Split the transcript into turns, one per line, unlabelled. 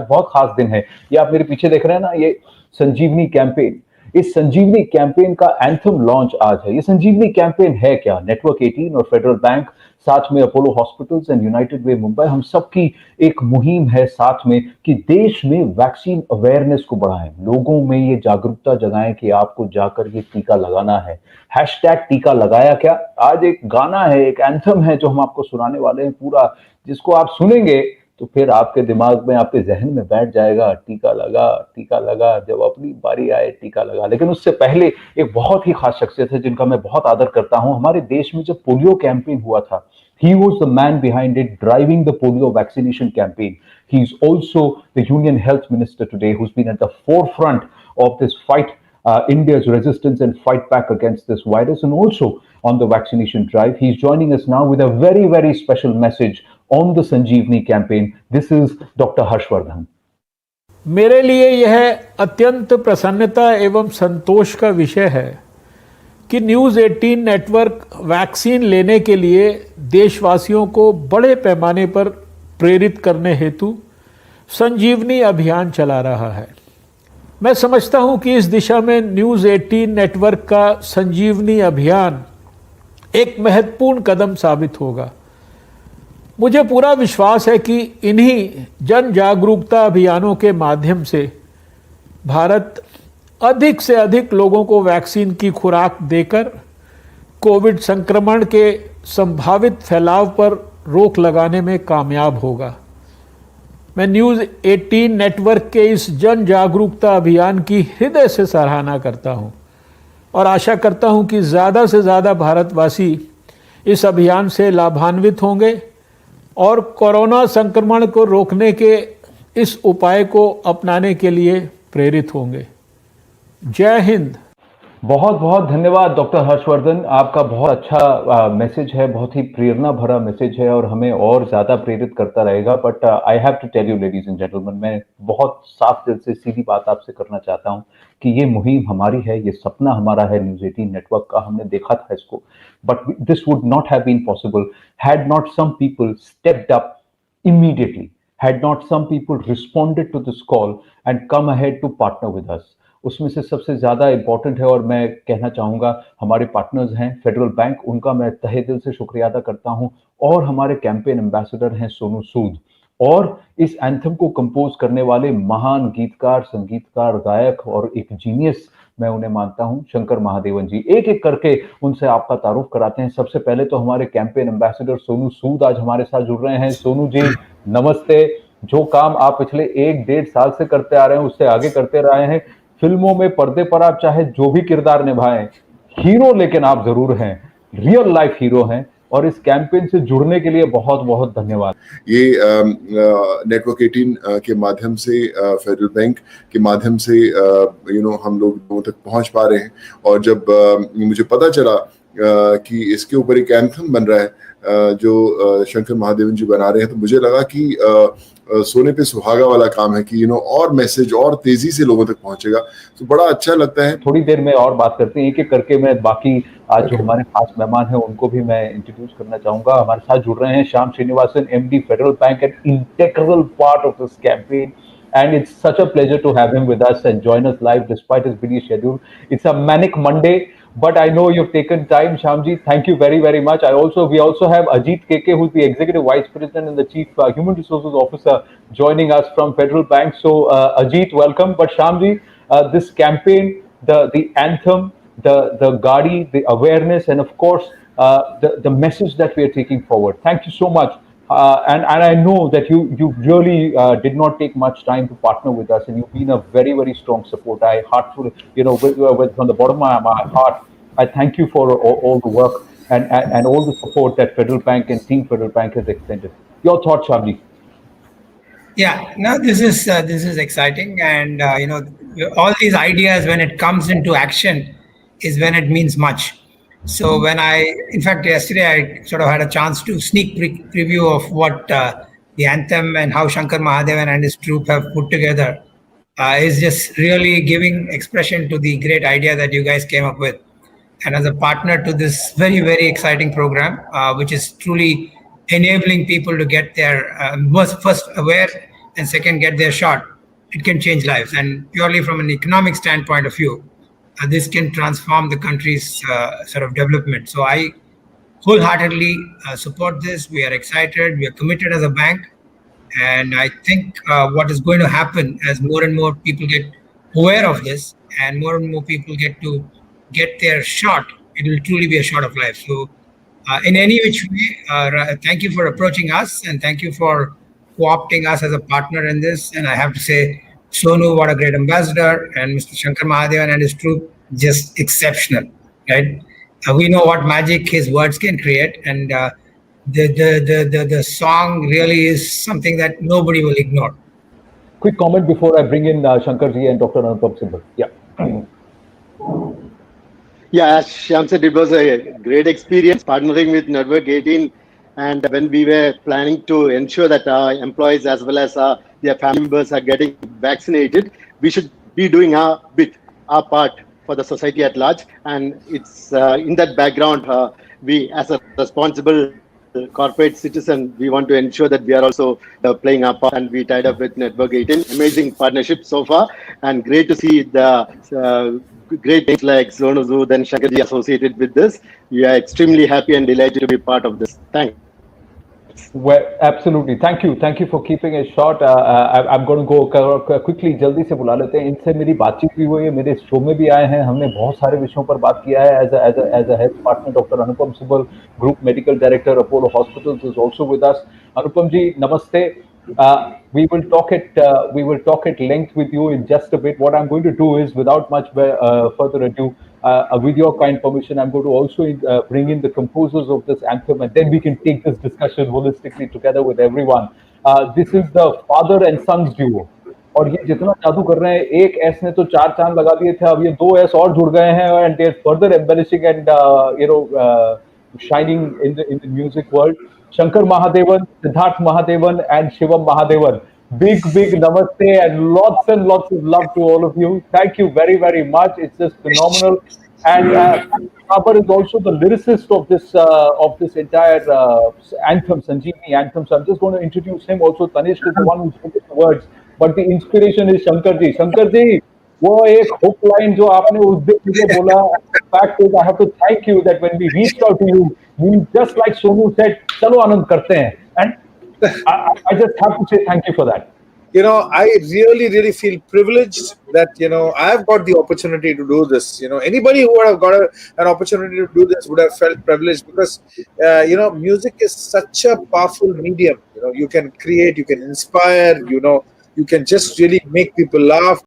बहुत खास दिन है। ये आप मेरे पीछे देख रहे हैं ना, ये संजीवनी कैंपेन, इस संजीवनी कैंपेन का एंथम लॉन्च आज है। ये संजीवनी कैंपेन है क्या? नेटवर्क 18 और फेडरल बैंक, साथ में अपोलो हॉस्पिटल्स एंड यूनाइटेड वे मुंबई, हम सबकी एक मुहिम है साथ में कि देश में वैक्सीन अवेयरनेस को बढ़ाएं, लोगों में ये जागरूकता जगाएं कि आपको जाकर ये टीका लगाना है। हैशटैग टीका लगाया क्या, आज एक गाना है, एक एंथम है जो हम आपको सुनाने वाले हैं पूरा, जिसको आप सुनेंगे तो फिर आपके दिमाग में, आपके जहन में बैठ जाएगा, टीका लगा, जब अपनी बारी आए टीका लगा। लेकिन उससे पहले एक बहुत ही खास शख्सियत है जिनका मैं बहुत आदर करता हूं। हमारे देश में जब पोलियो कैंपेन हुआ था, he was the man behind it, driving the polio vaccination campaign. He's also the Union Health Minister today, who's been at the forefront of this fight, India's resistance and fight back against this virus, and also on the vaccination drive. He's joining us now with a very, very special message on the Sanjeevani campaign. This is Dr. Harshvardhan.
मेरे लिए यह अत्यंत प्रसन्नता एवं संतोष का विषय है कि न्यूज़ 18 नेटवर्क वैक्सीन लेने के लिए देशवासियों को बड़े पैमाने पर प्रेरित करने हेतु संजीवनी अभियान चला रहा है। मैं समझता हूं कि इस दिशा में न्यूज़ 18 नेटवर्क का संजीवनी अभियान एक महत्वपूर्ण कदम साबित होगा। मुझे पूरा विश्वास है कि इन्हीं जन जागरूकता अभियानों के माध्यम से भारत अधिक से अधिक लोगों को वैक्सीन की खुराक देकर कोविड संक्रमण के संभावित फैलाव पर रोक लगाने में कामयाब होगा। मैं न्यूज़ 18 नेटवर्क के इस जन जागरूकता अभियान की हृदय से सराहना करता हूं और आशा करता हूं कि ज़्यादा से ज़्यादा भारतवासी इस अभियान से लाभान्वित होंगे और कोरोना संक्रमण को रोकने के इस उपाय को अपनाने के लिए प्रेरित होंगे। जय हिंद।
बहुत बहुत धन्यवाद डॉक्टर हर्षवर्धन, आपका बहुत अच्छा मैसेज है, बहुत ही प्रेरणा भरा मैसेज है और हमें और ज्यादा प्रेरित करता रहेगा। But I have to tell you ladies and gentleman, मैं बहुत साफ दिल से सीधी बात आपसे करना चाहता हूं कि ये मुहिम हमारी है, ये सपना हमारा है न्यूज़ 18 नेटवर्क का, हमने देखा था इसको, but this would not have been possible had not some people stepped up immediately, had not some people responded to this call and come ahead to partner with us. उसमें से सबसे ज्यादा important है और मैं कहना चाहूंगा हमारे पार्टनर्स हैं फेडरल बैंक, उनका मैं तहे दिल से शुक्रिया अदा करता हूं, और हमारे कैंपेन एम्बेसडर हैं सोनू सूद, और इस एंथम को कंपोज करने वाले महान गीतकार, संगीतकार, गायक और एक जीनियस मैं उन्हें मानता हूं, शंकर महादेवन जी। एक एक करके उनसे आपका तारुफ कराते हैं। सबसे पहले तो हमारे कैंपेन एम्बेसडर सोनू सूद आज हमारे साथ जुड़ रहे हैं। सोनू जी नमस्ते। जो काम आप पिछले 1-1.5 साल से करते आ रहे हैं उससे आगे करते रहे हैं। फिल्मों में पर्दे पर आप चाहे जो भी किरदार निभाएं, हीरो लेकिन आप जरूर हैं, रियल लाइफ हीरो हैं, और इस कैंपेन से जुड़ने के लिए बहुत बहुत धन्यवाद।
ये नेटवर्क 18 के माध्यम से, फेडरल बैंक के माध्यम से हम लोगों तक पहुंच पा रहे हैं। और जब मुझे पता चला कि इसके ऊपर एक एंथम बन रहा है जो शंकर महादेवन जी बना रहे हैं, तो मुझे लगा कि सोने पे सुहागा वाला काम है कि और मैसेज और तेजी से लोगों तक पहुंचेगा, तो बड़ा अच्छा लगता है।
थोड़ी देर में और बात करते हैं, एक एक करके मैं बाकी आज जो हमारे खास मेहमान हैं उनको भी मैं इंट्रोड्यूस करना चाहूंगा। हमारे साथ जुड़ रहे हैं Shyam Srinivasan, MD federal bank and integral part of this campaign, and it's such a pleasure to have him with us and join us live despite his busy schedule. It's a manic Monday, but I know you've taken time, Shyamji. Thank you very, very much. We also have Ajit KK, who's the Executive Vice President and the Chief Human Resources Officer, joining us from Federal Bank. So, Ajit, welcome. But Shyamji, this campaign, the anthem, the Gadi, the awareness, and of course, the message that we are taking forward. Thank you so much. And I know that you really did not take much time to partner with us, and you've been a very, very strong support. I heartfully, from the bottom of my heart, I thank you for all the work and all the support that Federal Bank and Team Federal Bank has extended. Your thoughts, Shyamji?
Yeah, no, this is exciting, and all these ideas, when it comes into action, is when it means much. So in fact, yesterday I sort of had a chance to sneak preview of what the anthem and how Shankar Mahadevan and his troupe have put together is just really giving expression to the great idea that you guys came up with. And as a partner to this very, very exciting program, which is truly enabling people to get their first aware and second get their shot, it can change lives. And purely from an economic standpoint of view, this can transform the country's sort of development. So I wholeheartedly support this. We are excited. We are committed as a bank. And I think what is going to happen as more and more people get aware of this and more people get to get their shot, it will truly be a shot of life. So in any which way, thank you for approaching us and thank you for co-opting us as a partner in this. And I have to say, Sonu, what a great ambassador, and Mr. Shankar Mahadevan and his troop, just exceptional, right? We know what magic his words can create, and the song really is something that nobody will ignore.
Quick comment before I bring in Shankarji and Dr. Anupam Sibal. Yeah.
Yeah, as Shyam said, it was a great experience partnering with Network 18. And when we were planning to ensure that our employees as well as their family members are getting vaccinated, we should be doing our bit, our part for the society at large. And it's in that background, we as a responsible corporate citizen, we want to ensure that we are also playing our part, and we tied up with Network 18. Amazing partnership so far, and great to see the great names like Sonu Sood and Shankarji associated with this. We are extremely happy and delighted to be part of this. Thanks.
Well, absolutely. Thank you for keeping it short. I'm going to go quickly. जल्दी से बुला लेते हैं. इनसे मेरी बातचीत भी हुई है, मेरे शो में भी आए हैं. हमने बहुत सारे विषयों पर बात किया है. As a health partner, Dr. Anupam Sibal, Group Medical Director, Apollo Hospitals, is also with us. Anupam ji, namaste. We will talk at length with you in just a bit. What I'm going to do is, without much further ado, with your kind permission, I'm going to also bring in the composers of this anthem, and then we can take this discussion holistically together with everyone. This is the father and sons duo. और ये जितना जादू कर रहे हैं, एक S ने तो 4 चांद लगा दिए थे, अब ये 2 एस और जुड़ गए हैं, and they're further embellishing and shining in the music world. Shankar Mahadevan, Siddharth Mahadevan, and Shivam Mahadevan. Big namaste and lots of love to all of you. Thank you very, very much. It's just phenomenal. And Babar is also the lyricist of this entire anthem, Sanjeevani anthem. So I'm just going to introduce him. Also, Tanishq is the one who's put the words, but the inspiration is Shankarji. Shankarji, वो एक hook line जो आपने उस दिन मुझे बोला. Fact is, I have to thank you that when we reached out to you, you just like Sonu said, चलो आनंद करते हैं. And I just have to say thank you for that.
I really feel privileged that, I've got the opportunity to do this. Anybody who would have got an opportunity to do this would have felt privileged because, music is such a powerful medium. You can create, you can inspire, you can just really make people laugh.